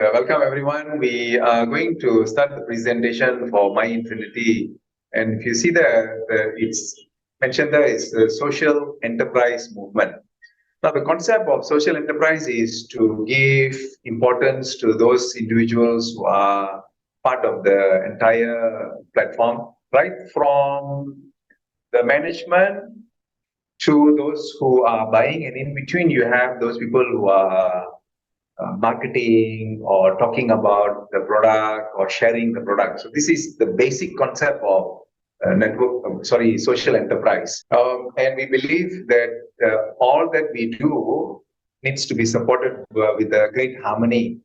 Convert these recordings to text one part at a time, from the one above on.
Welcome everyone. We are going to start the presentation for MAYI Infinity. And if you see it's mentioned there is the social enterprise movement. Now, the concept of social enterprise is to give importance to those individuals who are part of the entire platform, right from the management to those who are buying, and in between you have those people who are marketing or talking about the product or sharing the product. So this is the basic concept of social enterprise. And we believe that all that we do needs to be supported with a great harmony.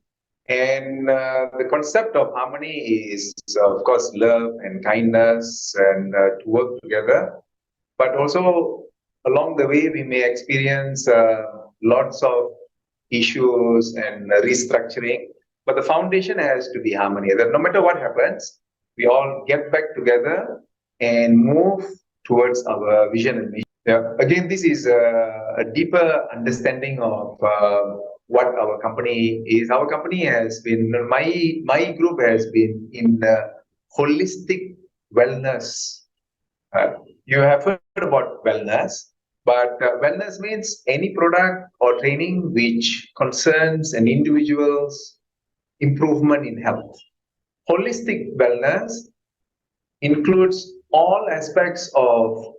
And the concept of harmony is, of course, love and kindness and to work together. But also along the way, we may experience lots of issues and restructuring. But the foundation has to be harmony. That no matter what happens, we all get back together and move towards our vision and mission. Yeah. Again, this is a deeper understanding of what our company is. Our company has been, my group has been in holistic wellness. You have heard about wellness, but wellness means any product or training which concerns an individual's improvement in health. Holistic wellness includes all aspects of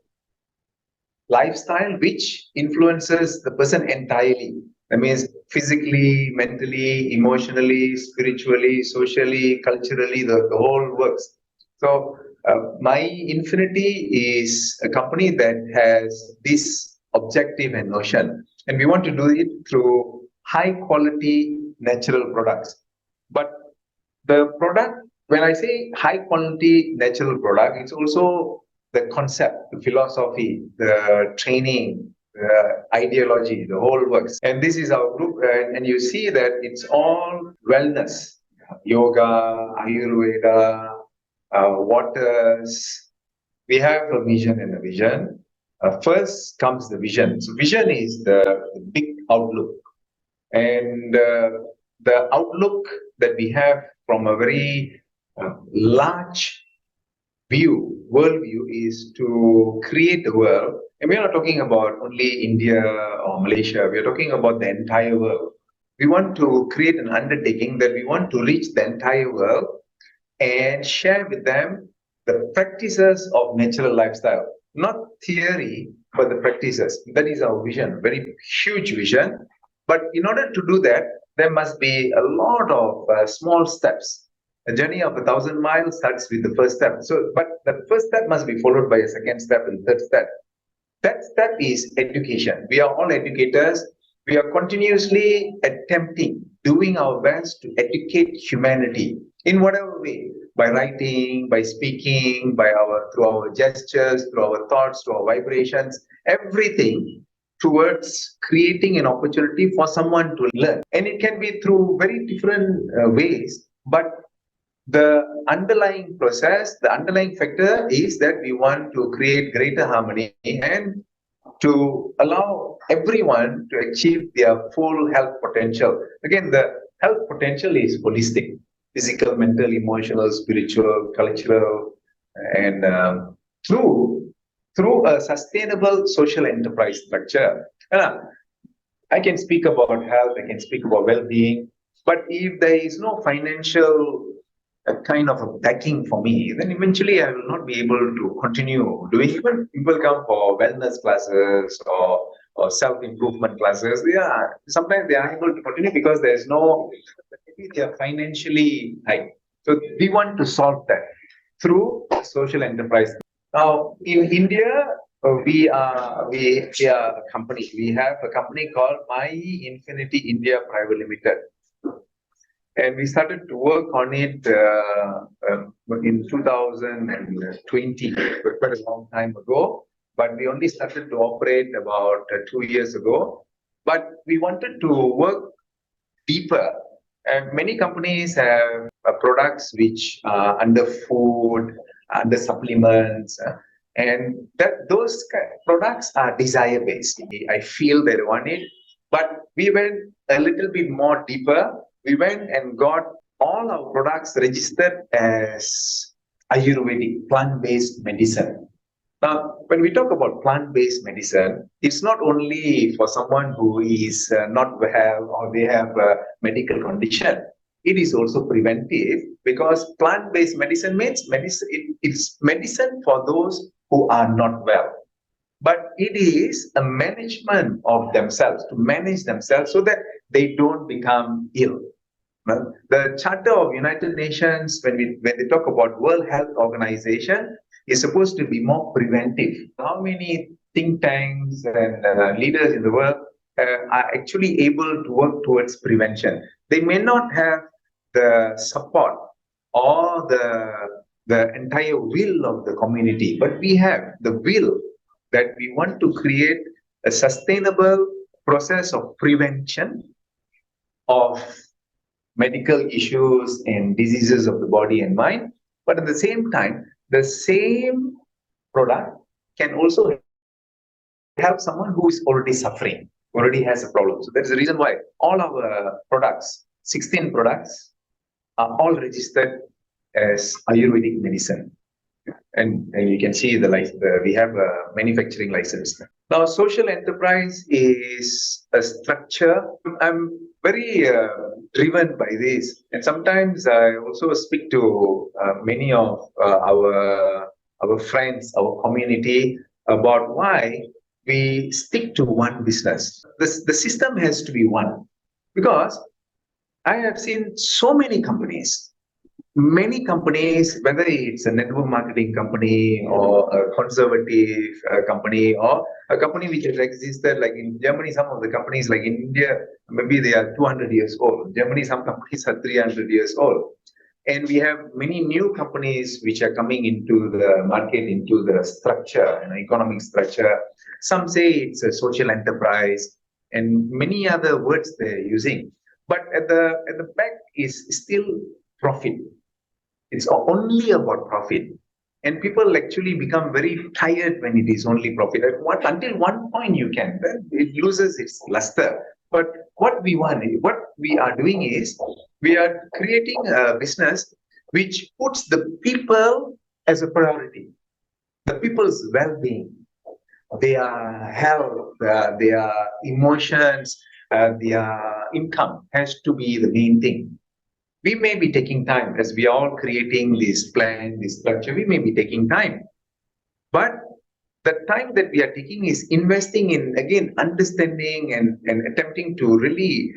lifestyle which influences the person entirely. That means physically, mentally, emotionally, spiritually, socially, culturally, the whole works. So MAYI Infinity is a company that has this objective and notion, and we want to do it through high quality natural products. But the product, when I say high quality natural product, it's also the concept, the philosophy, the training, the ideology, the whole works. And this is our group, and you see that it's all wellness, yoga, Ayurveda, waters. We have a mission and a vision. First comes the vision. So vision is the big outlook. And the outlook that we have from a very large world view is to create a world. And we're not talking about only India or Malaysia. We're talking about the entire world. We want to create an undertaking that we want to reach the entire world and share with them the practices of natural lifestyle, not theory, but the practices. That is our vision, very huge vision. But in order to do that, there must be a lot of small steps. A journey of 1,000 miles starts with the first step. So, but the first step must be followed by a second step and third step. That step is education. We are all educators. We are continuously attempting, doing our best to educate humanity in whatever way, by writing, by speaking, through our gestures, through our thoughts, through our vibrations, everything towards creating an opportunity for someone to learn. And it can be through very different ways, but the underlying process, the underlying factor is that we want to create greater harmony and to allow everyone to achieve their full health potential. Again, the health potential is holistic, physical, mental, emotional, spiritual, cultural, and through a sustainable social enterprise structure. I can speak about health, I can speak about well-being, but if there is no financial kind of a backing for me, then eventually I will not be able to continue doing. Even people come for wellness classes or self-improvement classes. Sometimes they are able to continue because there's no, maybe they are financially high. So we want to solve that through social enterprise. Now in India, we are a company. We have a company called MAYI Infinity India Private Limited. And we started to work on it in 2020, quite a long time ago. But we only started to operate about 2 years ago. But we wanted to work deeper. And many companies have products which are under food, under supplements, and those products are desire-based. I feel they want it. But we went a little bit more deeper. we went and got all our products registered as Ayurvedic, plant-based medicine. Now, when we talk about plant-based medicine, it's not only for someone who is not well or they have a medical condition. It is also preventive because plant-based medicine means it's medicine for those who are not well. But it is a management of themselves, to manage themselves so that they don't become ill. Well, the Charter of United Nations, when they talk about World Health Organization, is supposed to be more preventive. How many think tanks and leaders in the world are actually able to work towards prevention? They may not have the support or the entire will of the community, but we have the will that we want to create a sustainable process of prevention of medical issues and diseases of the body and mind. But at the same time, the same product can also help someone who is already suffering, already has a problem. So that's the reason why all our products, 16 products, are all registered as Ayurvedic medicine. And you can see we have a manufacturing license. Now, social enterprise is a structure. I'm very driven by this, and sometimes I also speak to many of our friends, our community, about why we stick to one business. The system has to be one, because I have seen so many companies, whether it's a network marketing company or a conservative company or a company which has existed, like in Germany, some of the companies, like in India, maybe they are 200 years old. Germany, some companies are 300 years old. And we have many new companies which are coming into the market, into the structure and economic structure. Some say it's a social enterprise and many other words they're using. But at the back is still profit. It's only about profit. And people actually become very tired when it is only profit. Until one point you can, then it loses its luster. But what we are doing is, we are creating a business which puts the people as a priority. The people's well-being, their health, their emotions, their income has to be the main thing. We may be taking time as we are all creating this plan, this structure. We may be taking time, but the time that we are taking is investing in, again, understanding and attempting to really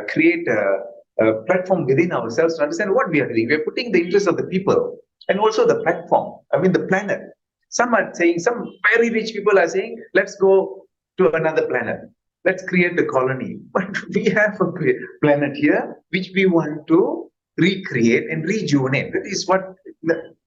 create a platform within ourselves to understand what we are doing. We are putting the interest of the people and also the platform, the planet. Some are saying, some very rich people are saying, let's go to another planet. Let's create the colony. But we have a planet here which we want to recreate and rejuvenate.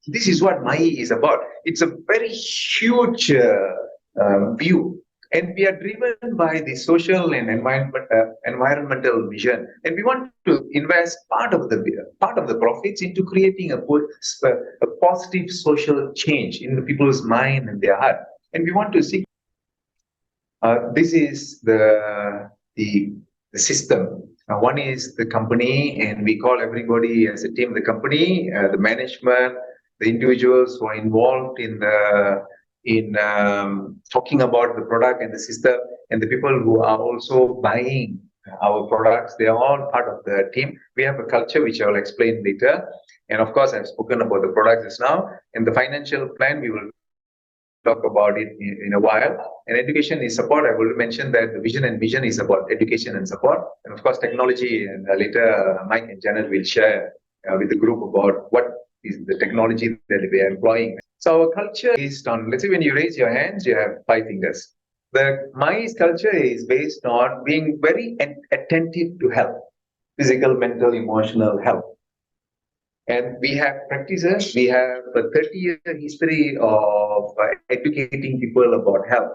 This is what MAYI is about. It's a very huge view, and we are driven by the social and environmental vision. And we want to invest part of the profits into creating a positive social change in the people's mind and their heart. And we want to see. This is the system. One is the company, and we call everybody as a team the company, the management, the individuals who are involved in talking about the product and the system, and the people who are also buying our products. They are all part of the team. We have a culture which I will explain later. And of course, I've spoken about the products just now. And the financial plan, we will talk about it in a while. And education is support. I will mention that the vision and mission is about education and support. And of course, technology. And later, Mike and Janet will share with the group about what is the technology that we are employing. So our culture is based on, let's say when you raise your hands, you have 5 fingers. The MAYI's culture is based on being very attentive to health, physical, mental, emotional health. And we have practices. We have a 30-year history of educating people about health.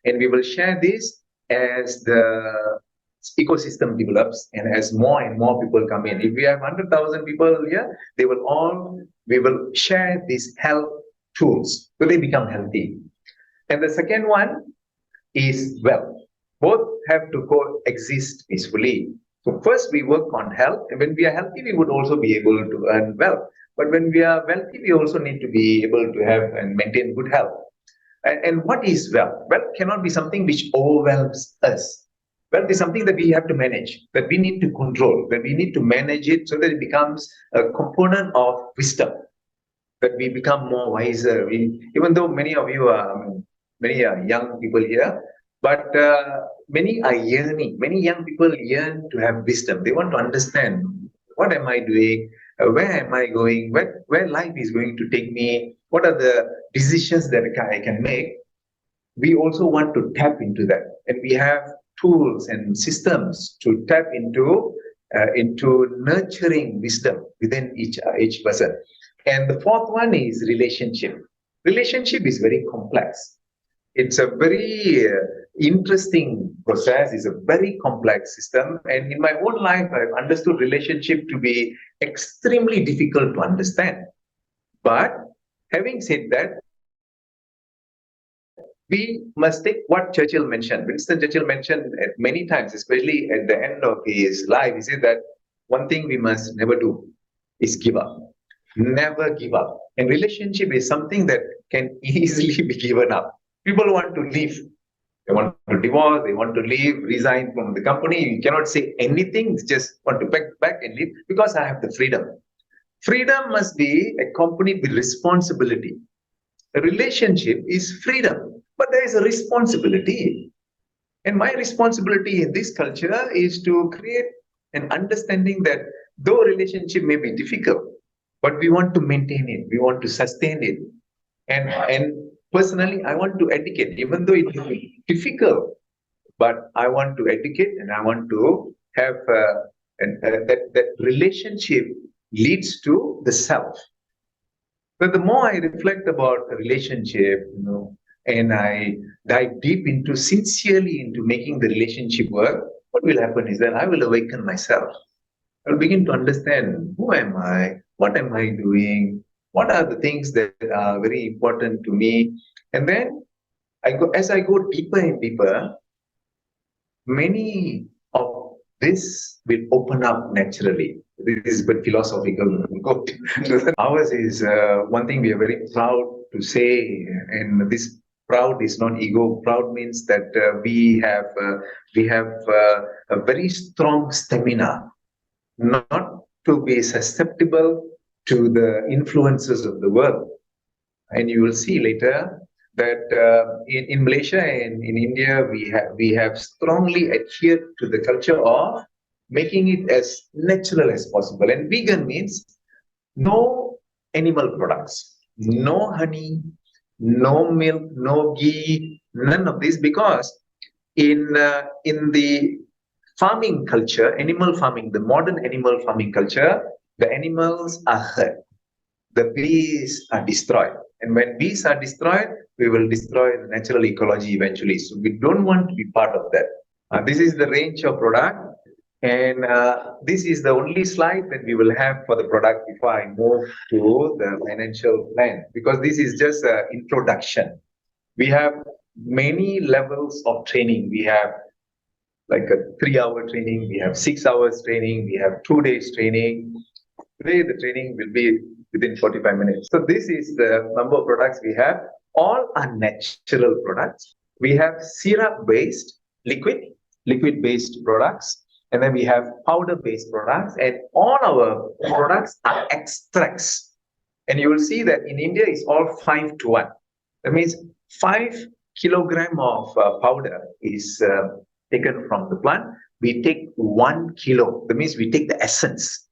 And we will share this as the ecosystem develops and as more and more people come in. If we have 100,000 people here, we will share these health tools so they become healthy. And the second one is wealth. Both have to coexist peacefully. So first we work on health, and when we are healthy, we would also be able to earn wealth. But when we are wealthy, we also need to be able to have and maintain good health. And what is wealth? Wealth cannot be something which overwhelms us. Wealth is something that we have to manage, that we need to control, that we need to manage it so that it becomes a component of wisdom, that we become more wiser. Even though many of you are many are young people here, but many are yearning. Many young people yearn to have wisdom. They want to understand, what am I doing? Where am I going? Where life is going to take me? What are the decisions that I can make? We also want to tap into that, and we have tools and systems to tap into nurturing wisdom within each person. And the fourth one is relationship. Relationship is very complex. It's a very interesting process. It's a very complex system, and in my own life I've understood relationship to be extremely difficult to understand. But having said that, we must take what Churchill mentioned. Winston Churchill mentioned it many times, especially at the end of his life. He said that one thing we must never do is give up. Never give up. And relationship is something that can easily be given up. People want to leave. They want to divorce, they want to leave, resign from the company. You cannot say anything, just want to back and leave because I have the freedom. Freedom must be accompanied with responsibility. A relationship is freedom, but there is a responsibility. And my responsibility in this culture is to create an understanding that though relationship may be difficult, but we want to maintain it, we want to sustain it. And personally, I want to educate, even though it will be difficult, but I want to educate and I want to have that relationship leads to the self. But the more I reflect about the relationship, and I dive deep into sincerely into making the relationship work, what will happen is that I will awaken myself. I'll begin to understand, who am I? What am I doing? What are the things that are very important to me? And then as I go deeper and deeper, many of this will open up naturally. This is but philosophical. Ours is one thing we are very proud to say, and this proud is not ego. Proud means that we have a very strong stamina, not to be susceptible to the influences of the world. And you will see later that in Malaysia and in India, we have strongly adhered to the culture of making it as natural as possible. And vegan means no animal products, no honey, no milk, no ghee, none of this, because in the farming culture, animal farming, the modern animal farming culture, the animals are hurt, the bees are destroyed. And when bees are destroyed, we will destroy the natural ecology eventually. So we don't want to be part of that. This is the range of product. And this is the only slide that we will have for the product before I move to the financial plan, because this is just an introduction. We have many levels of training. We have like a 3-hour training, we have 6 hours training, we have 2 days training. Today, the training will be within 45 minutes. So this is the number of products we have. All are natural products. We have syrup-based, liquid-based products. And then we have powder-based products. And all our products are extracts. And you will see that in India, it's all 5:1. That means 5 kilogram of powder is taken from the plant. We take 1 kilo. That means we take the essence.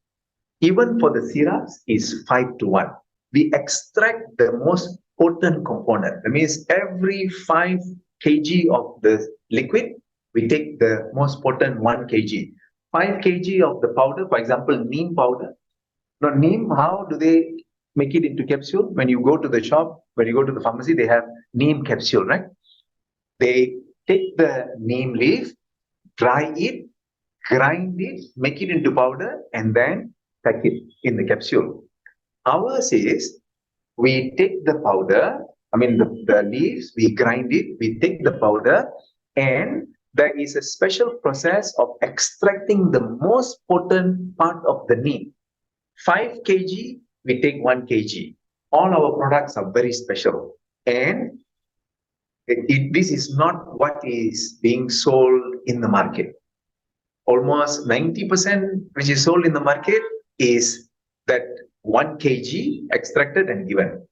Even for the syrups is 5:1. We extract the most potent component. That means every 5 kg of the liquid, we take the most potent 1 kg. 5 kg of the powder, for example, neem powder. Now, neem, how do they make it into capsule? When you go to the shop, when you go to the pharmacy, they have neem capsule, right? They take the neem leaf, dry it, grind it, make it into powder, and then pack it in the capsule. Ours is, we take the powder, the leaves, we grind it, we take the powder, and there is a special process of extracting the most potent part of the neem. 5 kg, we take 1 kg. All our products are very special. And this is not what is being sold in the market. Almost 90% which is sold in the market is that 1 kg extracted and given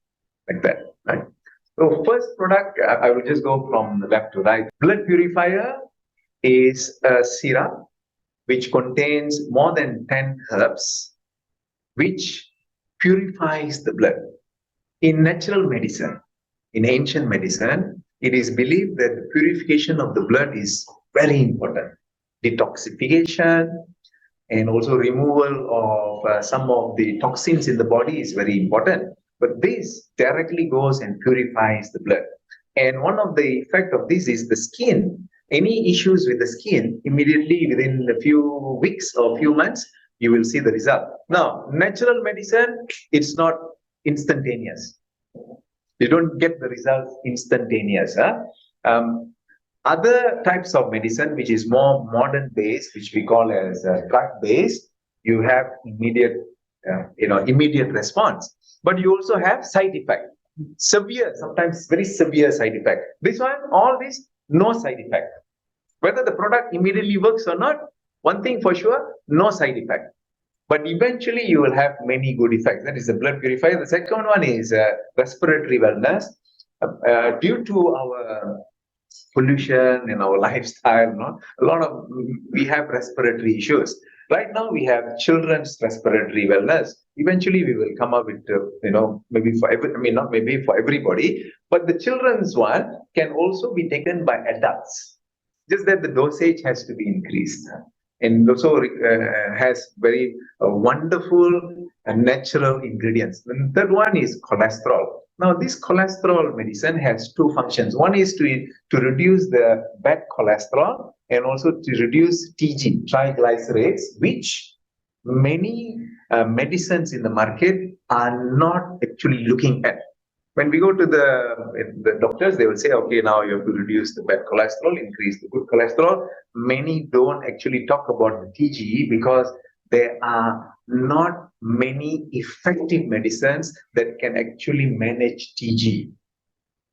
like that. Right? So first product, I will just go from left to right. Blood purifier is a syrup which contains more than 10 herbs, which purifies the blood. In natural medicine, in ancient medicine, it is believed that the purification of the blood is very important. Detoxification and also removal of some of the toxins in the body is very important. But this directly goes and purifies the blood. And one of the effect of this is the skin. Any issues with the skin, immediately within a few weeks or few months, you will see the result. Now, natural medicine, it's not instantaneous. You don't get the results instantaneous. Other types of medicine, which is more modern based, which we call as drug based, you have immediate response. But you also have side effect, severe, sometimes very severe side effect. This one, all this, no side effect. Whether the product immediately works or not, one thing for sure, no side effect. But eventually you will have many good effects. That is the blood purifier. The second one is respiratory wellness. Due to our pollution and our lifestyle, we have respiratory issues. Right now we have children's respiratory wellness. Eventually we will come up with, maybe for not maybe for everybody, but the children's one can also be taken by adults. Just that the dosage has to be increased. And also has very wonderful and natural ingredients. The third one is cholesterol. Now, this cholesterol medicine has two functions. One is to reduce the bad cholesterol and also to reduce TG, triglycerides, which many medicines in the market are not actually looking at. When we go to the doctors, they will say, okay, now you have to reduce the bad cholesterol, increase the good cholesterol. Many don't actually talk about the TG because there are not many effective medicines that can actually manage TG.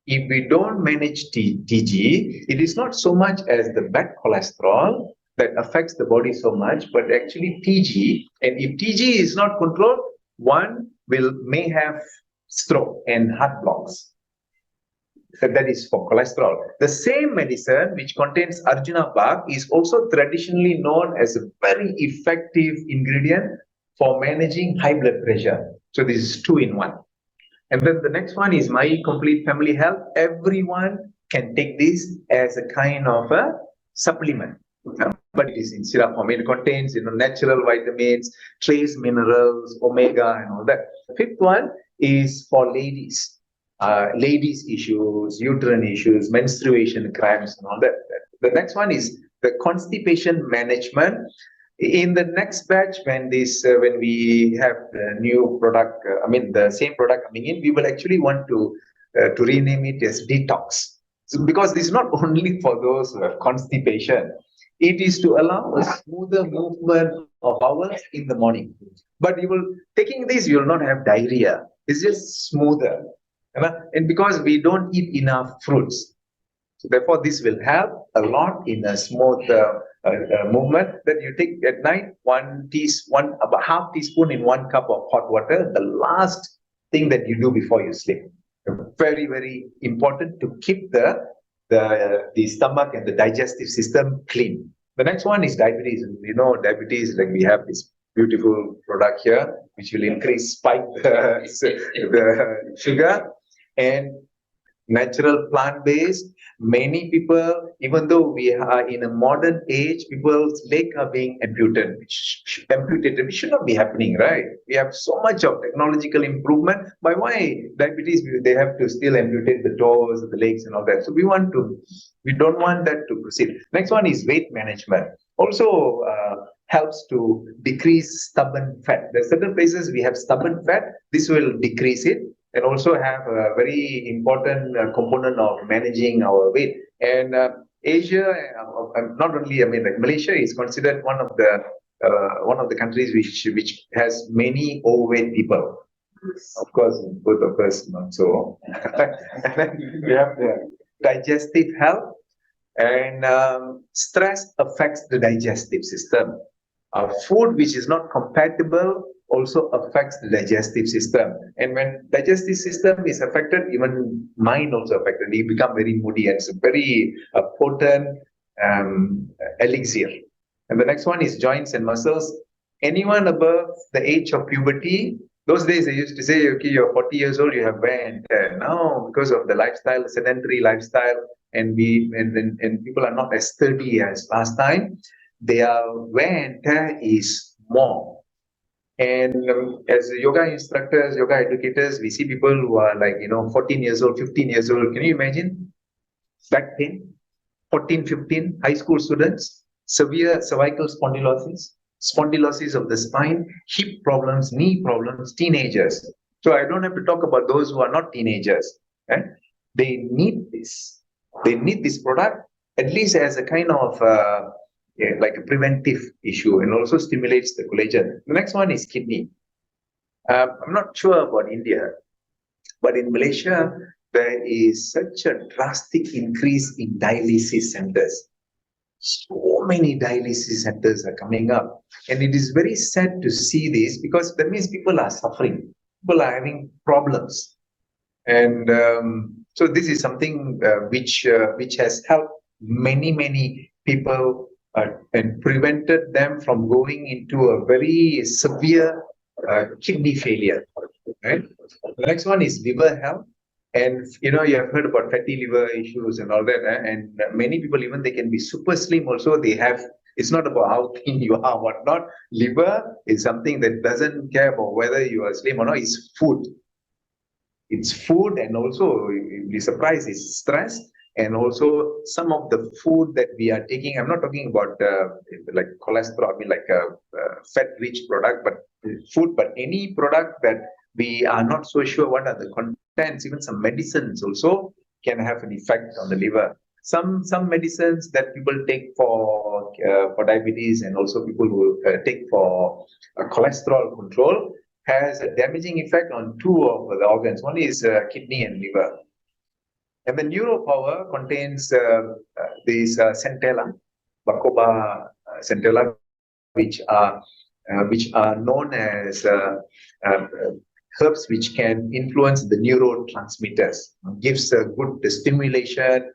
If we don't manage TG, it is not so much as the bad cholesterol that affects the body so much, but actually TG. And if TG is not controlled, one may have stroke and heart blocks. So that is for cholesterol. The same medicine which contains Arjuna bark is also traditionally known as a very effective ingredient for managing high blood pressure. So this is 2 in 1. And then the next one is MAYI Complete Family Health. Everyone can take this as a kind of a supplement. But it is in syrup form. It contains natural vitamins, trace minerals, omega, and all that. The fifth one is for ladies. Ladies issues, uterine issues, menstruation cramps, and all that. The next one is the constipation management. In the next batch, when we have the new product, the same product coming in, we will actually want to rename it as detox. So, because this is not only for those who have constipation, it is to allow a smoother movement of bowels in the morning. But taking this, you will not have diarrhea. It's just smoother. And because we don't eat enough fruits. So therefore, this will help a lot in a smooth movement that you take at night, about half teaspoon in 1 cup of hot water, the last thing that you do before you sleep. Very, very important to keep the stomach and the digestive system clean. The next one is diabetes. Diabetes, like we have this beautiful product here, which will spike the sugar. And natural plant-based, many people, even though we are in a modern age, people's legs are being amputated, which should not be happening, right? We have so much of technological improvement. By why diabetes, they have to still amputate the toes, the legs, and all that. So we don't want that to proceed. Next one is weight management. Also helps to decrease stubborn fat. There are certain places we have stubborn fat. This will decrease it. And also have a very important component of managing our weight. And Asia, not only, I mean, like Malaysia is considered one of the countries which has many overweight people. Of course, both of us not so. And then we have the digestive health, and stress affects the digestive system. Food which is not compatible also affects the digestive system. And when digestive system is affected, even mind also affected. You become very moody, and it's a very potent elixir. And the next one is joints and muscles. Anyone above the age of puberty, those days they used to say, okay, you're 40 years old, you have wear and tear. Now, because of the lifestyle, sedentary lifestyle, and people are not as sturdy as last time, their wear and tear is more. And as yoga instructors, yoga educators, we see people who are like, 14 years old, 15 years old. Can you imagine back pain? 14, 15, high school students, severe cervical spondylosis of the spine, hip problems, knee problems, teenagers. So I don't have to talk about those who are not teenagers. Right? They need this. They need this product at least as a kind of like a preventive issue, and also stimulates the collagen. The next one is kidney. I'm not sure about India, but in Malaysia, there is such a drastic increase in dialysis centers. So many dialysis centers are coming up. And it is very sad to see this, because that means people are suffering. People are having problems. And so this is something which has helped many people and prevented them from going into a very severe kidney failure. Right? The next one is liver health. And you have heard about fatty liver issues and all that. And many people, even they can be super slim also. It's not about how thin you are, whatnot. Liver is something that doesn't care about whether you are slim or not. It's food. It's food, and also you'll be surprised, it's stress. And also some of the food that we are taking, I'm not talking about like cholesterol, I mean like fat-rich product, but food, but any product that we are not so sure what are the contents. Even some medicines also can have an effect on the liver. Some medicines that people take for diabetes, and also people who take for cholesterol control, has a damaging effect on two of the organs. One is kidney and liver. And the neuropower contains these centella, Bacopa centella, which are known as herbs which can influence the neurotransmitters, gives a good stimulation,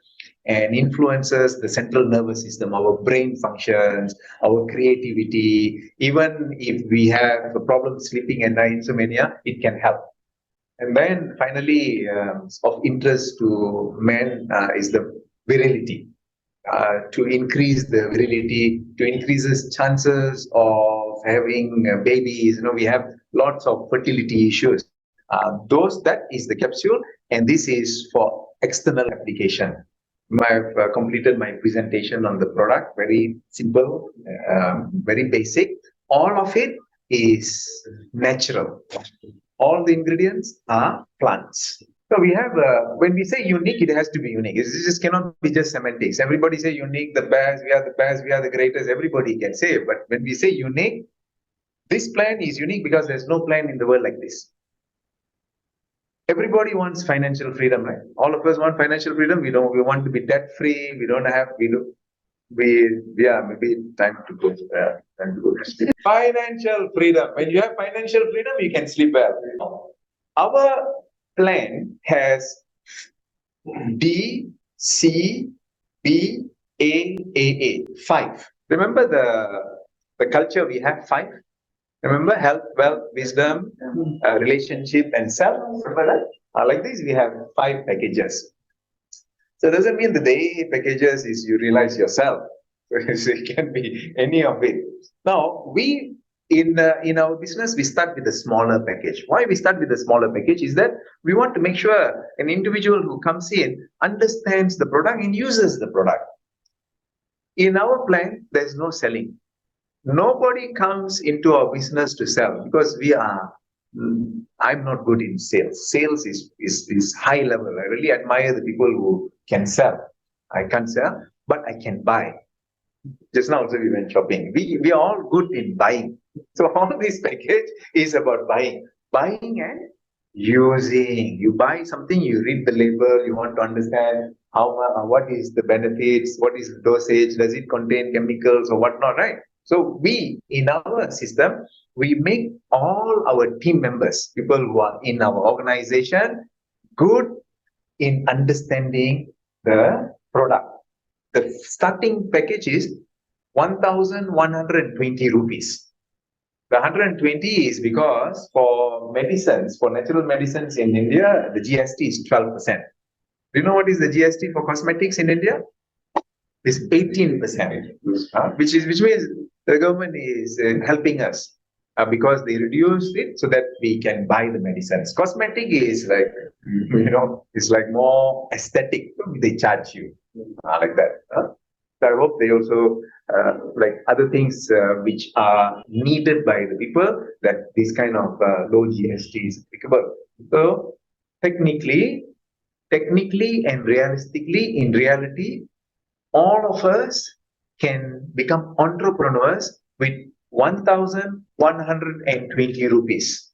and influences the central nervous system, our brain functions, our creativity. Even if we have a problem sleeping at night, insomnia, it can help. And then finally, of interest to men is the virility. To increase the virility, to increase his chances of having babies. We have lots of fertility issues. That is the capsule, and this is for external application. I've completed my presentation on the product. Very simple, very basic. All of it is natural. All the ingredients are plants. So we have, when we say unique, it has to be unique. It just cannot be just semantics. Everybody say unique, the best, we are the best, we are the greatest. Everybody can say, but when we say unique, this plant is unique because there's no plant in the world like this. Everybody wants financial freedom, right? All of us want financial freedom. We want to be debt free. Maybe time to go. Financial freedom. When you have financial freedom, you can sleep well. Our plan has D, C, B, A. 5. Remember the culture we have 5? Remember health, wealth, wisdom, relationship, and self. Remember that? Like this, we have 5 packages. So it doesn't mean that the AA packages is you realize yourself. It can be any of it. Now, we in our business, we start with a smaller package. Why we start with a smaller package is that we want to make sure an individual who comes in understands the product and uses the product. In our plan, there's no selling. Nobody comes into our business to sell, because I'm not good in sales. Sales is high level. I really admire the people who can sell. I can't sell. but I can buy. Just now also we went shopping. We are all good in buying. So all this package is about buying. Buying and using. You buy something, you read the label, you want to understand what is the benefits, what is the dosage, does it contain chemicals or whatnot, right? So we, in our system, we make all our team members, people who are in our organization, good in understanding the product. The starting package is 1,120 rupees. The 120 is because for medicines, for natural medicines in India, the GST is 12%. Do you know what is the GST for cosmetics in India? It's 18%, which means the government is helping us because they reduced it so that we can buy the medicines. Cosmetic is like, it's like more aesthetic. They charge you like that. So I hope they also like other things which are needed by the people, that this kind of low GST is applicable. So technically and realistically, in reality, all of us can become entrepreneurs with 1,120 rupees.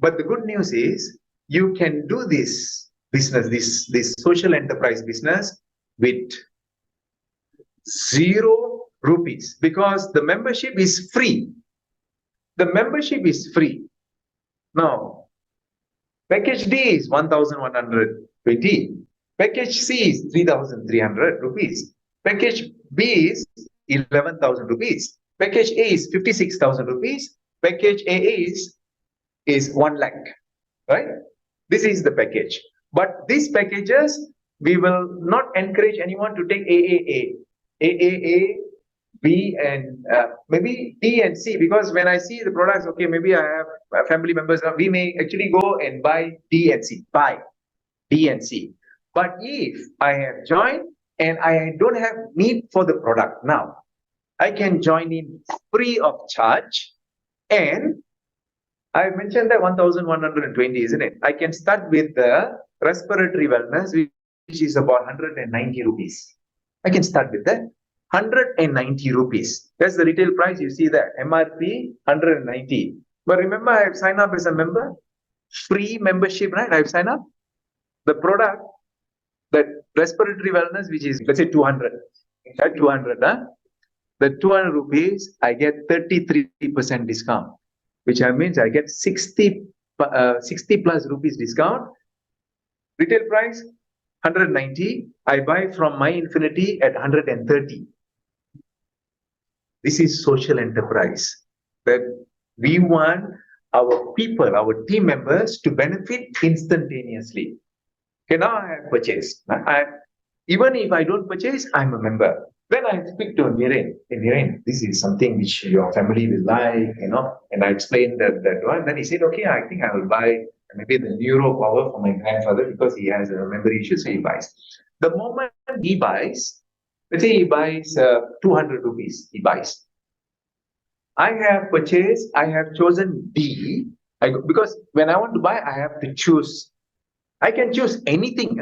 But the good news is you can do this business, this social enterprise business, with 0 rupees, because the membership is free. The membership is free. Now, package D is 1,120. Package C is 3,300 rupees. Package B is 11,000 rupees. Package A is 56,000 rupees. Package AA is 1 lakh, right? This is the package. But these packages, we will not encourage anyone to take AAA, B, and maybe D and C, because when I see the products, okay, maybe I have family members, we may actually go and buy D and C, buy D and C. But if I have joined and I don't have need for the product now, I can join in free of charge. And I mentioned that 1,120, isn't it? I can start with the respiratory wellness, which is about 190 rupees. I can start with that. 190 rupees. That's the retail price. You see that MRP 190. But remember, I have signed up as a member. Free membership, right? I've signed up. The product, that respiratory wellness, which is, let's say 200. 200, the 200 rupees, I get 33% discount, which means I get 60 plus rupees discount. Retail price 190. I buy from MAYI Infinity at 130. This is social enterprise, that we want our people, our team members, to benefit instantaneously. Okay, now I have purchased. Even if I don't purchase, I'm a member. Then I speak to Niren. Hey, Niren, this is something which your family will like, and I explained that one. Then he said, okay, I think I will buy maybe the neuro power for my grandfather because he has a memory issue, so he buys. The moment he buys, let's say he buys 200 rupees, he buys. I have purchased, I have chosen D, because when I want to buy, I have to choose. I can choose anything.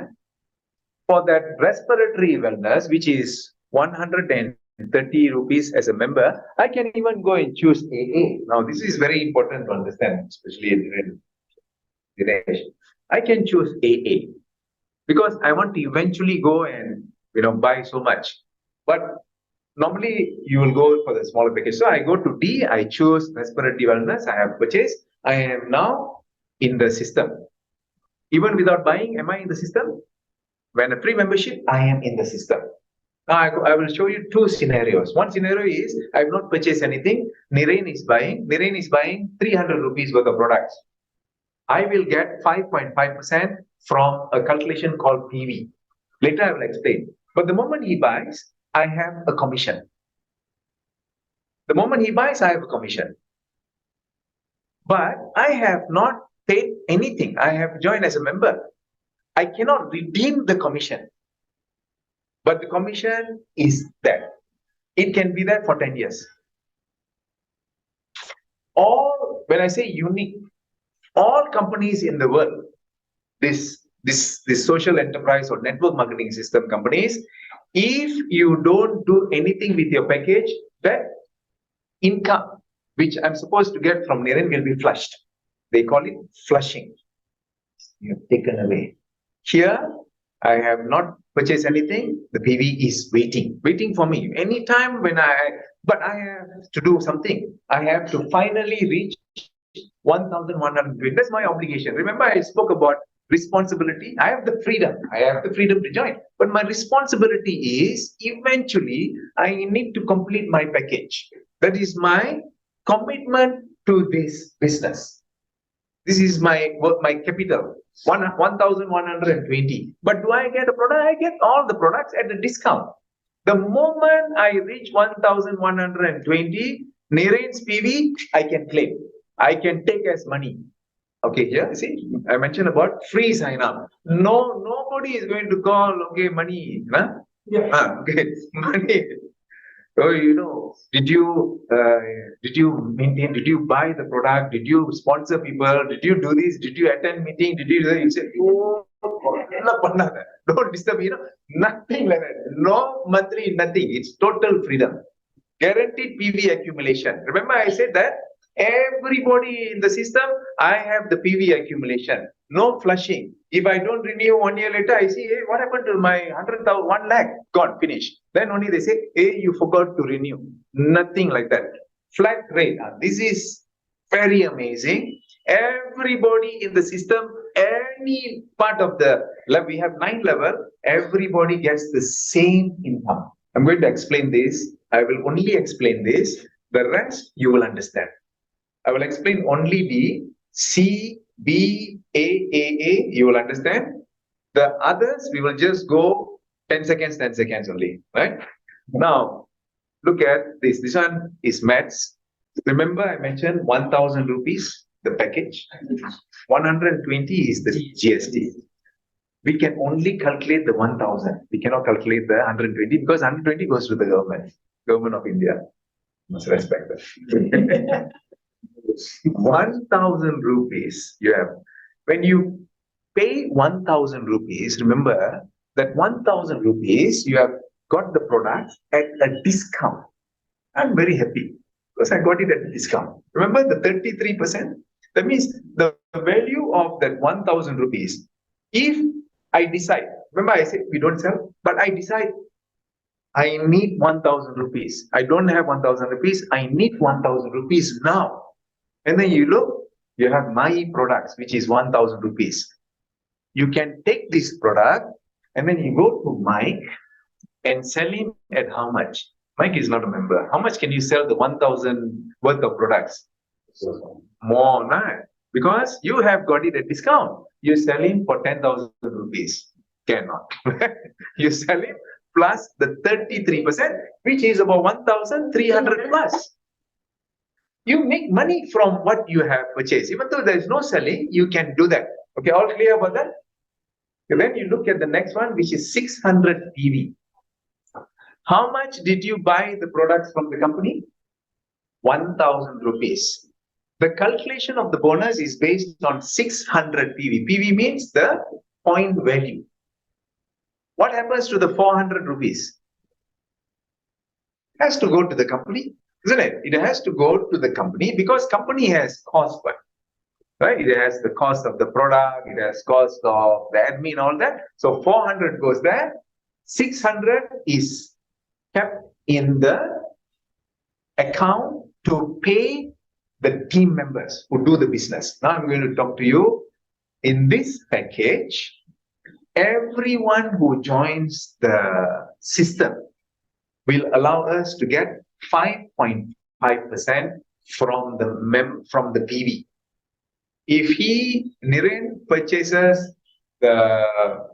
For that respiratory wellness, which is 130 rupees as a member, I can even go and choose AA. Now, this is very important to understand, especially in Dinesh. I can choose AA because I want to eventually go and buy so much. But normally you will go for the smaller package. So I go to D, I choose respiratory wellness, I have purchased. I am now in the system. Even without buying, am I in the system? When a free membership, I am in the system. Now I will show you 2 scenarios. One scenario is I have not purchased anything. Niren is buying 300 rupees worth of products. I will get 5.5% from a calculation called PV. Later I will explain. But the moment he buys, I have a commission. The moment he buys, I have a commission. But I have not paid anything. I have joined as a member. I cannot redeem the commission. But the commission is there. It can be there for 10 years. When I say unique, all companies in the world, this social enterprise or network marketing system companies, If you don't do anything with your package, that income which I'm supposed to get from Niren will be flushed. They call it flushing. You have taken away. Here, I have not purchased anything. The PV is waiting for me. Anytime but I have to do something. I have to finally reach 1,120. That's my obligation. Remember, I spoke about responsibility. I have the freedom. I have the freedom to join. But my responsibility is eventually I need to complete my package. That is my commitment to this business. This is my capital, 1,120. But do I get a product? I get all the products at a discount. The moment I reach 1,120, Niren's PV, I can claim. I can take as money. Okay, here, see, I mentioned about free sign up. No, nobody is going to call, okay, money. Huh? Yeah. Okay, money. So, did you maintain, did you buy the product? Did you sponsor people? Did you do this? Did you attend meeting? Did you do that? You say, oh, don't disturb me. Nothing like that. No monthly, nothing. It's total freedom. Guaranteed PV accumulation. Remember, I said that everybody in the system, I have the PV accumulation. No flushing. If I don't renew 1 year later, I see, hey, what happened to my 100,000, 1 lakh? Gone, finished. Then only they say, hey, you forgot to renew. Nothing like that. Flat rate. This is very amazing. Everybody in the system, any part of the level, we have 9 level, everybody gets the same income. I'm going to explain this. I will only explain this. The rest you will understand. I will explain only the C, B, A, you will understand. The others, we will just go 10 seconds only, right? Now, look at this. This one is maths. Remember, I mentioned 1,000 rupees, the package. 120 is the GST. We can only calculate the 1,000. We cannot calculate the 120 because 120 goes to the government of India. Must respect that. 1,000 rupees you have. When you pay 1,000 rupees, remember that 1,000 rupees you have got the product at a discount. I'm very happy because I got it at a discount. Remember the 33%? That means the value of that 1,000 rupees. If I decide, remember I said we don't sell, but I decide I need 1,000 rupees. I don't have 1,000 rupees. I need 1,000 rupees now. And then you look, you have MAYI products, which is 1,000 rupees. You can take this product and then you go to Mike and sell him at how much? Mike is not a member. How much can you sell the 1,000 worth of products? More, nah? Because you have got it at discount. You sell him for 10,000 rupees. Cannot. You sell him plus the 33%, which is about 1,300 plus. You make money from what you have purchased. Even though there is no selling, you can do that. Okay, all clear about that? Okay, then you look at the next one, which is 600 PV. How much did you buy the products from the company? 1,000 rupees. The calculation of the bonus is based on 600 PV. PV means the point value. What happens to the 400 rupees? It has to go to the company, isn't it? It has to go to the company because company has cost, right? It has the cost of the product, it has cost of the admin, all that. So 400 goes there. 600 is kept in the account to pay the team members who do the business. Now I'm going to talk to you in this package. Everyone who joins the system will allow us to get 5.5% from the PV. If Niren purchases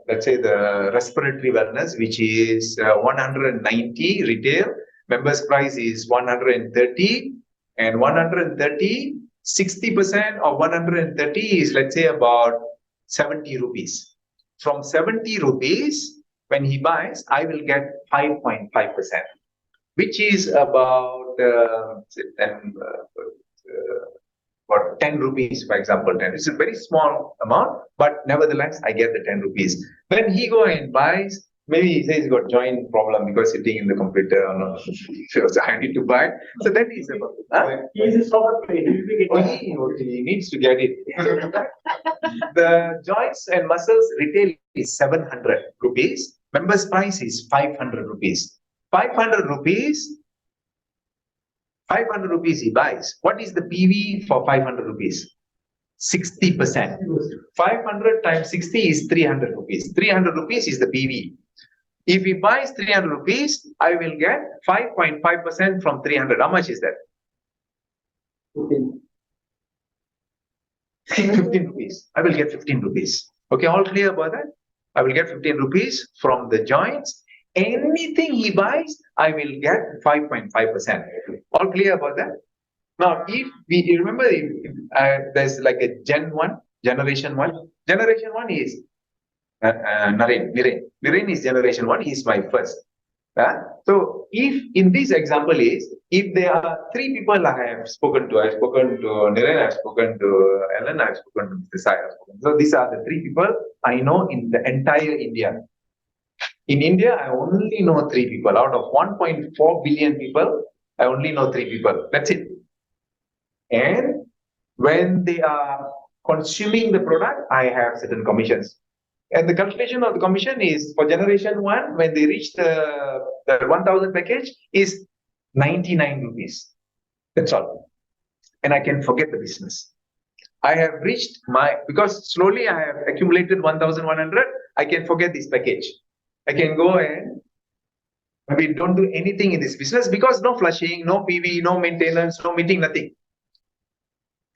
let's say the respiratory wellness, which is 190 retail, members price is 130, and 130, 60% of 130 is, let's say, about 70 rupees. From 70 rupees, when he buys, I will get 5.5%, which is about 10 rupees, for example. 10. It's a very small amount, but nevertheless, I get the 10 rupees. When he go and buys, Maybe he says he's got joint problem because sitting in the computer or not. So I need to buy. So then he's about, He is a soccer player. he needs to get it. The joints and muscles retail is 700 rupees. Members price is 500 rupees. 500 rupees. 500 rupees he buys. What is the PV for 500 rupees? 60%. 500 times 60 is 300 rupees. 300 rupees is the PV. If he buys 300 rupees, I will get 5.5% from 300. How much is that? 15 rupees. I will get 15 rupees. Okay, all clear about that? I will get 15 rupees from the joints. Anything he buys, I will get 5.5%. All clear about that? Now, if we remember, there's like a generation one. Generation one is Viren is generation one. He's my first. So, if in this example if there are three people I have spoken to, I've spoken to Niren, I've spoken to Ellen, I've spoken to Mr. Sai. So, these are the three people I know in the entire India. In India, I only know three people. Out of 1.4 billion people, I only know three people. That's it. And when they are consuming the product, I have certain commissions. And the calculation of the commission is for generation one, when they reach the 1000 package, is 99 rupees. That's all. And I can forget the business. I have reached because slowly I have accumulated 1100, I can forget this package. I can go and maybe don't do anything in this business because no flushing, no PV, no maintenance, no meeting, nothing.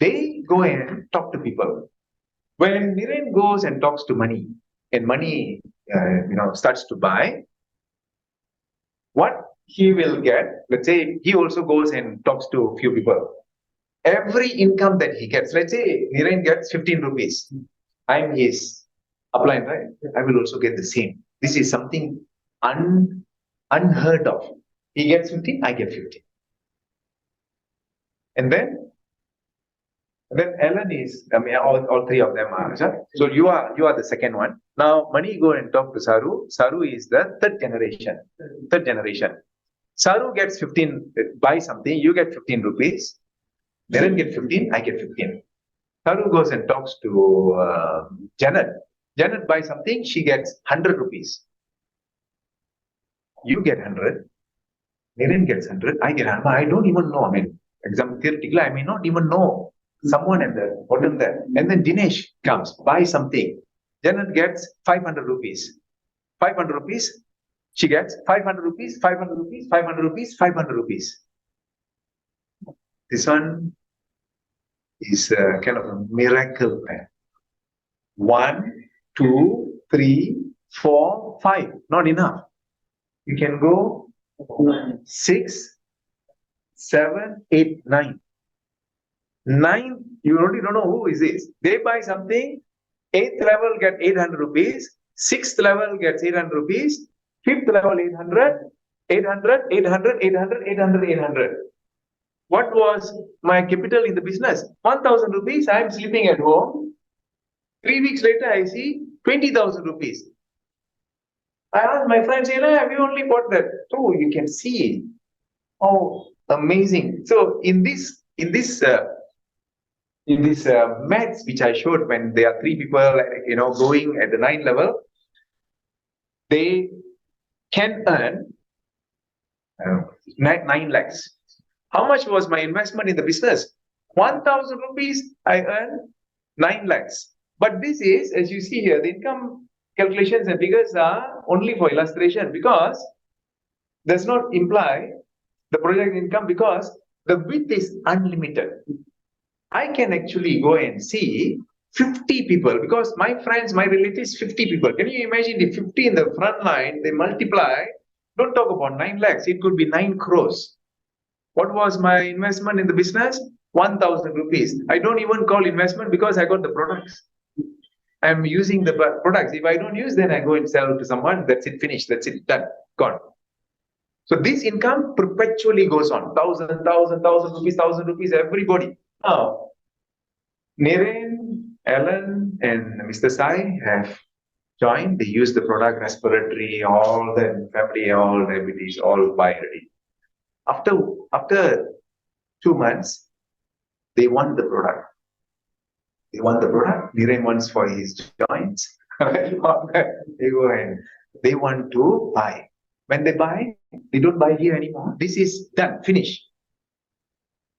They go and talk to people. When Niren goes and talks to money, and money starts to buy, what he will get, let's say he also goes and talks to a few people. Every income that he gets, let's say Niren gets 15 rupees. I'm his upline, right? I will also get the same. This is something unheard of. He gets 15, I get 15. And then Ellen is, all three of them are. So you are the second one. Now, Mani go and talk to Saru. Saru is the third generation. Saru gets 15, buy something, you get 15 rupees. Naren get 15, I get 15. Saru goes and talks to Janet. Janet buys something, she gets 100 rupees. You get 100. Naren gets 100, I get 100. I don't even know. Example, theoretically, I may not even know someone at the bottom there. And then Dinesh comes, buys something. Janet gets 500 rupees. 500 rupees, she gets 500 rupees, 500 rupees, 500 rupees, 500 rupees. This one is kind of a miracle plan. 1, 2, 3, 4, 5. Not enough. You can go 6, 7, 8, 9. 9, you already don't know who is this. They buy something, 8th level get 800 rupees, 6th level gets 800 rupees, 5th level 800, 800, 800, 800, 800, 800. What was my capital in the business? 1000 rupees, I am sleeping at home. 3 weeks later, I see 20,000 rupees. I asked my friends, have you only bought that? Oh, you can see. Oh, amazing. So in this maths which I showed, when there are three people, going at the 9 level, they can earn 9 lakhs. How much was my investment in the business? 1000 rupees, I earn 9 lakhs. But this is, as you see here, the income calculations and figures are only for illustration, because does not imply the project income, because the width is unlimited. I can actually go and see 50 people, because my friends, my relatives, 50 people. Can you imagine the 50 in the front line, they multiply, don't talk about 9 lakhs, it could be 9 crores. What was my investment in the business? 1000 rupees. I don't even call investment because I got the products. I'm using the products. If I don't use, then I go and sell to someone. That's it, finished. That's it, done, gone. So this income perpetually goes on. 1000 rupees, 1000 rupees, everybody. Now, Niren, Ellen, and Mr. Sai have join, they use the product, respiratory, all the family, all diabetes, all buy already. After 2 months, they want the product. They want the product. Niren wants for his joints. They go and they want to buy. When they buy, they don't buy here anymore. This is done, finished.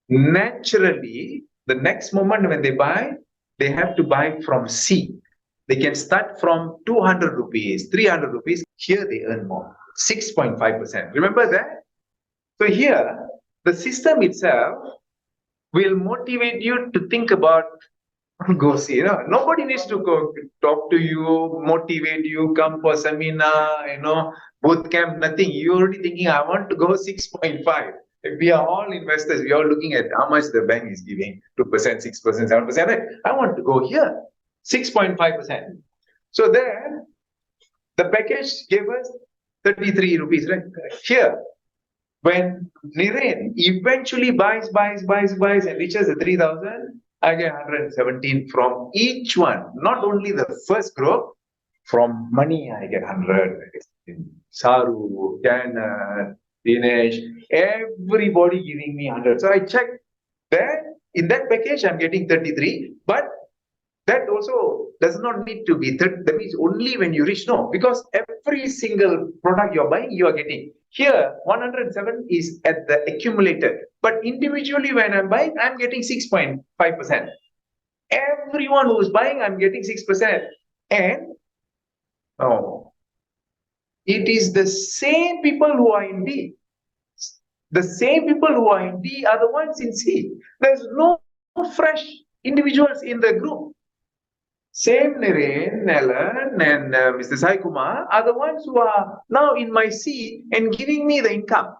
Naturally, the next moment when they buy, they have to buy from C. They can start from 200 rupees, 300 rupees. Here they earn more, 6.5%. Remember that? So here, the system itself will motivate you to think about go see. Nobody needs to go talk to you, motivate you, come for seminar, boot camp, nothing. You're already thinking, I want to go 6.5. We are all investors. We are all looking at how much the bank is giving, 2%, 6%, 7%. Right? I want to go here, 6.5%. So there, the package gave us 33 rupees. Right? Here, when Niren eventually buys and reaches the 3,000, I get 117 from each one. Not only the first group, from money I get 100. Saru, Janet, Dinesh, everybody giving me 100. So I checked that in that package I'm getting 33, but that also does not need to be 30. That means only when you reach, no, because every single product you're buying, you are getting. Here, 107 is at the accumulated, but individually when I'm buying, I'm getting 6.5%. Everyone who's buying, I'm getting 6%. And it is the same people who are in D. The same people who are in D are the ones in C. There's no fresh individuals in the group. Same Niren, Nellen, and Mr. Sai Kumar are the ones who are now in my C and giving me the income.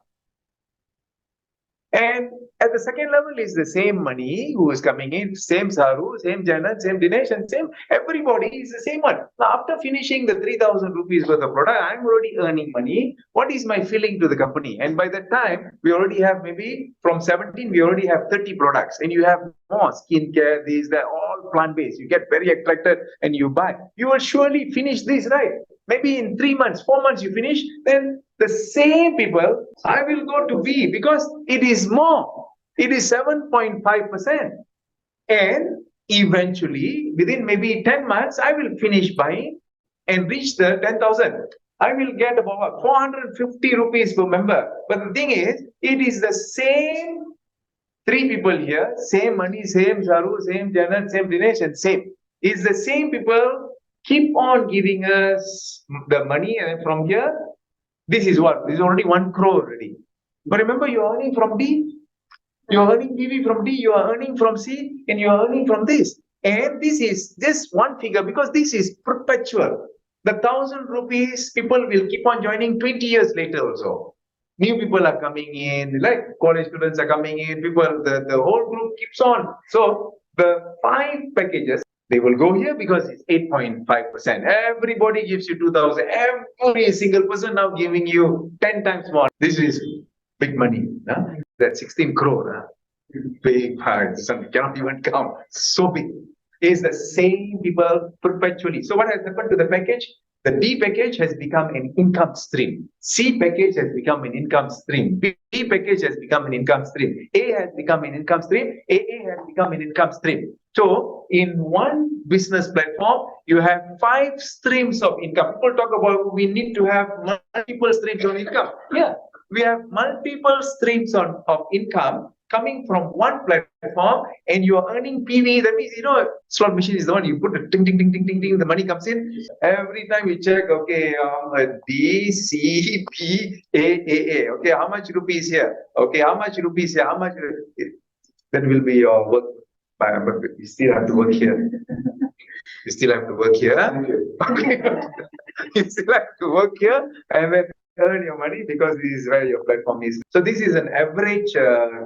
And at the second level is the same money who is coming in, same Saru, same Janet, same Dinesh, and same everybody is the same one. Now, after finishing the 3,000 rupees worth of product, I'm already earning money. What is my feeling to the company? And by that time, we already have maybe from 17, we already have 30 products, and you have more skincare, these, they're all plant-based. You get very attracted and you buy. You will surely finish this, right? Maybe in 3 months, 4 months you finish, then the same people, I will go to B because it is more. It is 7.5%. And eventually, within maybe 10 months, I will finish buying and reach the 10,000. I will get about 450 rupees per member. But the thing is, it is the same 3 people here, same money, same Saru, same Janet, same Dinesh, and same. It's the same people keep on giving us the money, and from here, this is what? This is already 1 crore already. But remember, you are earning from D, you are earning PV from D, you are earning from C, and you are earning from this. And this is just one figure because this is perpetual. The 1,000 rupees, people will keep on joining 20 years later also. New people are coming in, like college students are coming in, people, the whole group keeps on. So the 5 packages, they will go here because it's 8.5%. Everybody gives you 2,000. Every single person now giving you 10 times more. This is big money. Huh? That 16 crore. Huh? Big part. Some cannot even count. So big. Is the same people perpetually. So what has happened to the package? The D package has become an income stream. C package has become an income stream. B package has become an income stream. A has become an income stream. AA has become an income stream. So in one business platform, you have 5 streams of income. People talk about we need to have multiple streams of income. Yeah, we have multiple streams of income coming from one platform, and you are earning PV. That means, slot machine is the one you put the ding, ding, ding, ding, ding, ding, the money comes in. Every time you check, okay, D, C, B, A. Okay, how much rupees here? Okay, how much rupees here? How much? That will be your work. But you still have to work here. You still have to work here. Okay. You still have to work here and then earn your money because this is where your platform is. So this is an average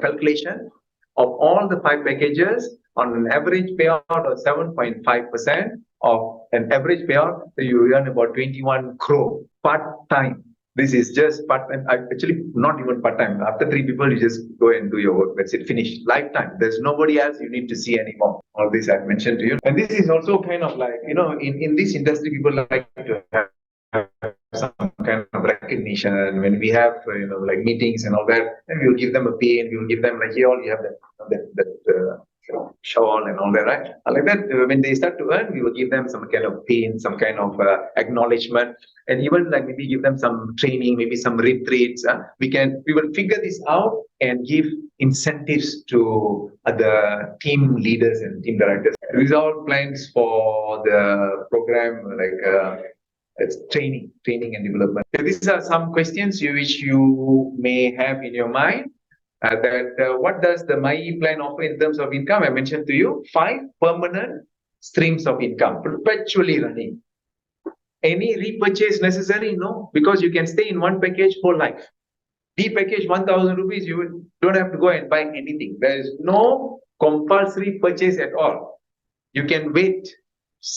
calculation of all the 5 packages on an average payout of 7.5% of an average payout. So you earn about 21 crore part-time. This is just part-time, actually not even part-time. After 3 people, you just go and do your work. That's it, finished. Lifetime. There's nobody else you need to see anymore. All this I've mentioned to you. And this is also kind of like, in this industry, people like to to have some kind of recognition when we have like meetings and all that, and we'll give them a pin, we'll give them like, here all you have that shawl and all that, right? Like that, when they start to earn, we will give them some kind of pin, some kind of acknowledgement, and even like maybe give them some training, maybe some retreats. We will figure this out and give incentives to the team leaders and team directors. These are all plans for the program, like it's training and development. So these are some questions which you may have in your mind. What does the MAYI plan offer in terms of income? I mentioned to you 5 permanent streams of income, perpetually running. Any repurchase necessary? No, because you can stay in one package for life. D package 1,000 rupees, you don't have to go and buy anything. There is no compulsory purchase at all. You can wait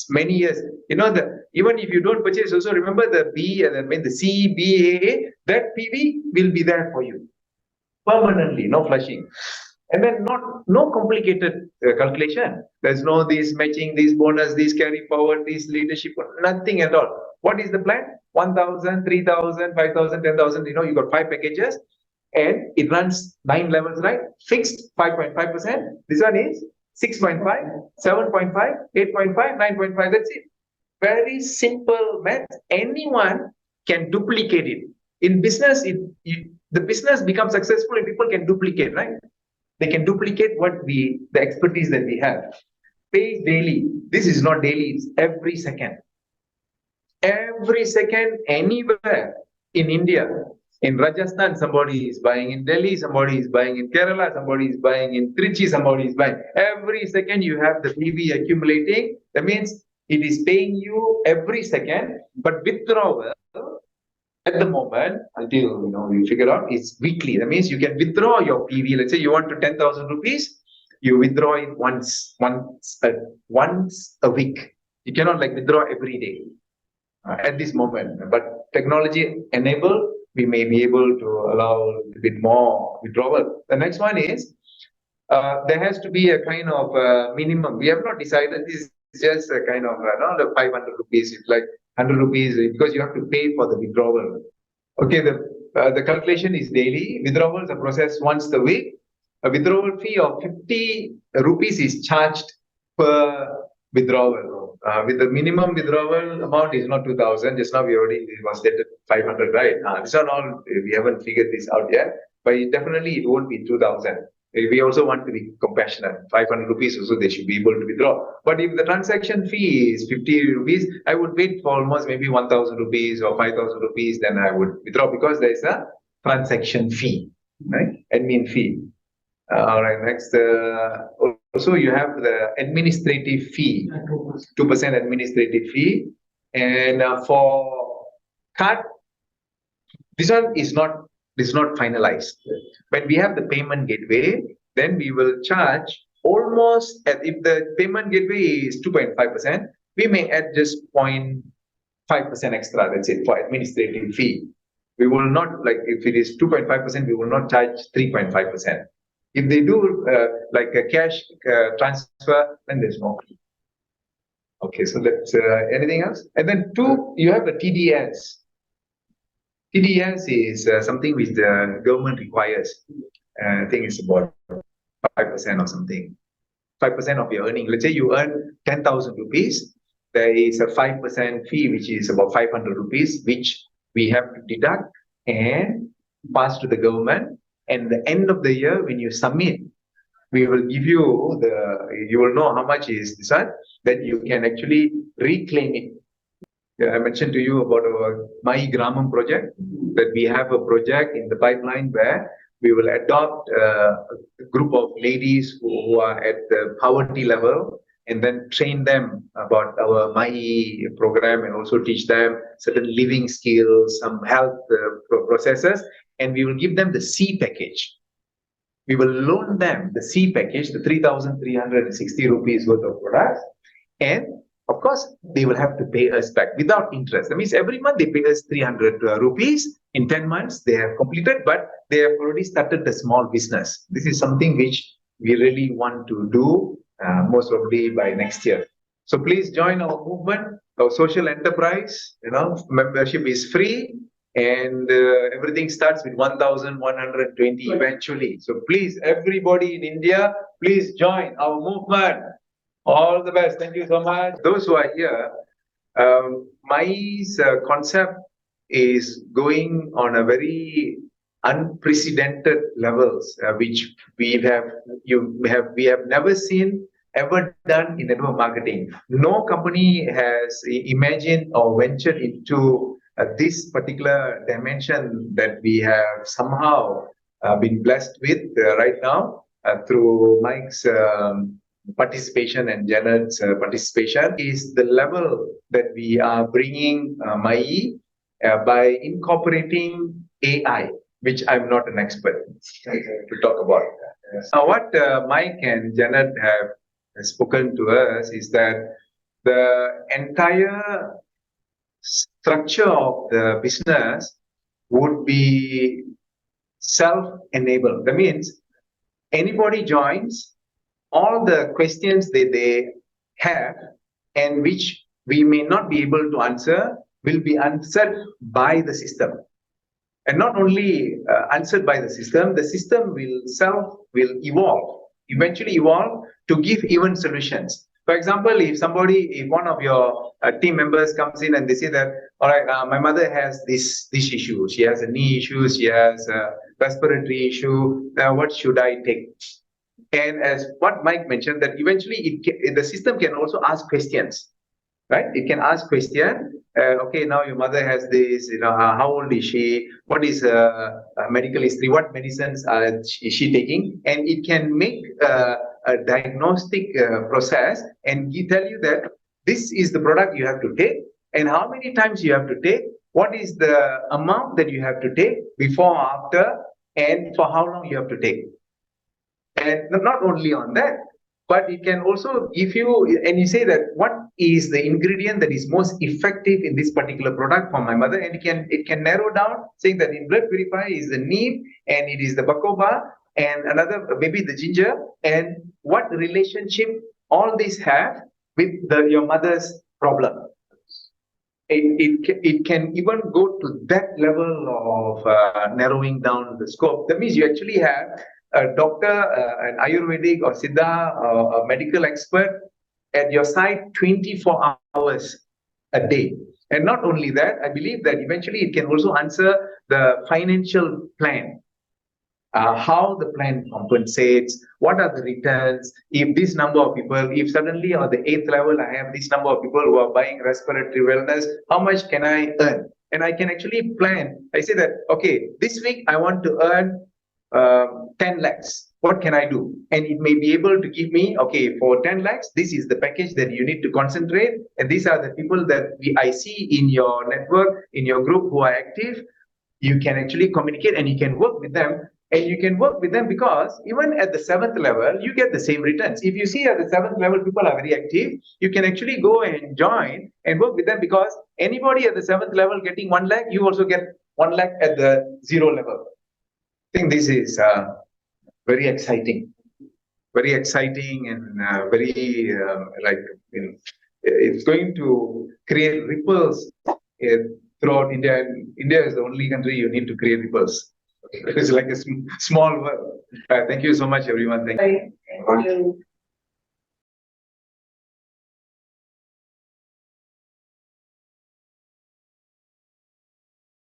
many years. Even if you don't purchase, also remember the the C, B, A, that PV will be there for you permanently, no flushing. And then no complicated calculation. There's no this matching, this bonus, this carry forward, this leadership, nothing at all. What is the plan? 1,000, 3,000, 5,000, 10,000. You got 5 packages, and it runs 9 levels, right? Fixed 5.5%. This one is 6.5, 7.5, 8.5, 9.5. That's it. Very simple math. Anyone can duplicate it. In business, the business becomes successful if people can duplicate, right? They can duplicate the expertise that we have. Pay daily. This is not daily, it's every second. Every second, anywhere in India. In Rajasthan, somebody is buying. In Delhi, somebody is buying. In Kerala, somebody is buying. In Trichy, somebody is buying. Every second you have the PV accumulating. That means it is paying you every second, but withdrawal at the moment, until you figure out, it's weekly. That means you can withdraw your PV. Let's say you want to 10,000 rupees, you withdraw it once a week. You cannot like withdraw every day at this moment. But technology enabled, we may be able to allow a bit more withdrawal. The next one is there has to be a kind of minimum. We have not decided. This is just a kind of the 500 rupees. It's like 100 rupees because you have to pay for the withdrawal. Okay, the calculation is daily. Withdrawals are processed once a week. A withdrawal fee of 50 rupees is charged per withdrawal. With the minimum withdrawal amount is not 2,000. Just now it was stated 500, right? This one all we haven't figured this out yet, but definitely it won't be 2,000. We also want to be compassionate. 500 rupees also they should be able to withdraw. But if the transaction fee is 50 rupees, I would wait for almost maybe 1,000 rupees or 5,000 rupees. Then I would withdraw because there is a transaction fee, right? Admin fee. All right. Next, also you have the administrative fee, 2% administrative fee, and for card, this one is not finalized. When we have the payment gateway, then we will charge almost if the payment gateway is 2.5%, we may add just 0.5% extra. That's it for administrative fee. We will not, like if it is 2.5%, we will not charge 3.5%. If they do like a cash transfer, then there's no fee. Okay, so that's anything else? And then 2, you have the TDS. TDS is something which the government requires. I think it's about 5% or something. 5% of your earning. Let's say you earn 10,000 rupees. There is a 5% fee, which is about 500 rupees, which we have to deduct and pass to the government. And the end of the year, when you submit, we will give you you will know how much is this one, then you can actually reclaim it. I mentioned to you about our MAYI Gramam project, that we have a project in the pipeline where we will adopt a group of ladies who are at the poverty level and then train them about our MAYI program and also teach them certain living skills, some health processes, and we will give them the C package. We will loan them the C package, the 3,360 rupees worth of products, and of course, they will have to pay us back without interest. That means every month they pay us 300 rupees. In 10 months, they have completed, but they have already started the small business. This is something which we really want to do most probably by next year. So please join our movement, our social enterprise. Membership is free, and everything starts with 1,120 eventually. So please, everybody in India, please join our movement. All the best. Thank you so much. Those who are here, MAYI's concept is going on a very unprecedented levels, which we have never seen ever done in network marketing. No company has imagined or ventured into this particular dimension that we have somehow been blessed with right now through Mike's participation and Janet's participation is the level that we are bringing MAYI by incorporating AI, which I'm not an expert to talk about. Now, what Mike and Janet have spoken to us is that the entire structure of the business would be self-enabled. That means anybody joins, all the questions that they have and which we may not be able to answer will be answered by the system. And not only answered by the system will eventually evolve to give even solutions. For example, if one of your team members comes in and they say that, all right, my mother has this issue, she has a knee issue, she has a respiratory issue, what should I take? And as what Mike mentioned, that eventually the system can also ask questions, right? It can ask question. Okay, now your mother has this. How old is she? What is her medical history? What medicines is she taking? And it can make a diagnostic process and tell you that this is the product you have to take, and how many times you have to take. What is the amount that you have to take before, after, and for how long you have to take. And not only on that, but it can also give you, and you say that what is the ingredient that is most effective in this particular product for my mother, and it can narrow down, saying that in blood purifier is the neem, and it is the bacopa, and another maybe the ginger, and what relationship all these have with your mother's problem. It can even go to that level of narrowing down the scope. That means you actually have a doctor, an Ayurvedic or Siddha, a medical expert at your side 24 hours a day. And not only that, I believe that eventually it can also answer the financial plan. How the plan compensates, what are the returns, if this number of people, if suddenly on the 8th level I have this number of people who are buying respiratory wellness, how much can I earn? And I can actually plan. I say that, okay, this week I want to earn 10 lakhs. What can I do? And it may be able to give me, okay, for 10 lakhs, this is the package that you need to concentrate. And these are the people that I see in your network, in your group who are active. You can actually communicate and you can work with them. And you can work with them because even at the 7th level, you get the same returns. If you see at the 7th level, people are very active, you can actually go and join and work with them, because anybody at the 7th level getting 1 lakh, you also get 1 lakh at the 0 level. I think this is very exciting and it's going to create ripples throughout India. And India is the only country you need to create ripples. It's like a small world. Thank you so much, everyone. Thank you.